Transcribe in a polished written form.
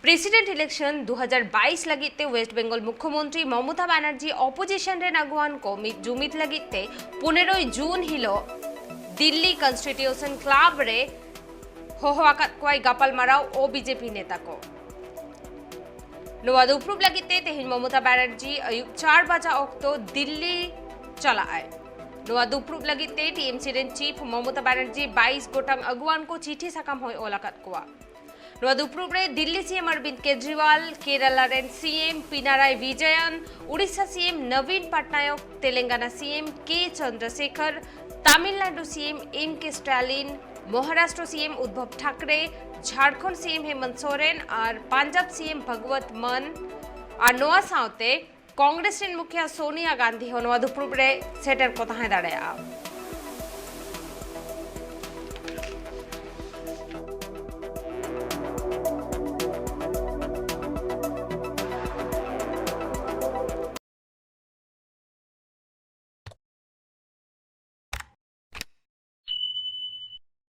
President election 2022 लगित ते waste Bengal मुख्यमंत्री ममता बनर्जी अपोजिशन रे नगवान को जुमित लगित ते 15 जून हिलो दिल्ली कॉन्स्टिट्यूशन क्लब रे होहवाकात कोई गपल माराव ओ बीजेपी नेता को नवा दुप्रुब लगित ते तेहिन ममता बनर्जी अयुब 4 बजा ओक्तो दिल्ली चला आए नवा दुप्रुब लगित ते टीएमसी रेन चीफ ममता बनर्जी 22 गोटांग अगुवान को चिठी साकाम होय ओलाकात कोआ नवा दुप्रुब रे दिल्ली सीएम अरविंद केजरीवाल, केरला रेन CM Pinarayi Vijayan, Orissa CM Naveen Patnaik, Telangana CM K Chandrashekar, Tamil Nadu CM M K. Stalin, Maharashtra CM Uddhav Thackeray, Jharkhand CM Hemant Soren और पंजाब सीएम भगवत मान और नोआ साउते कांग्रेस रेन मुखिया सोनिया गांधी हो नवा दुप्रुब रे सेटर को तहां दाड़ेया।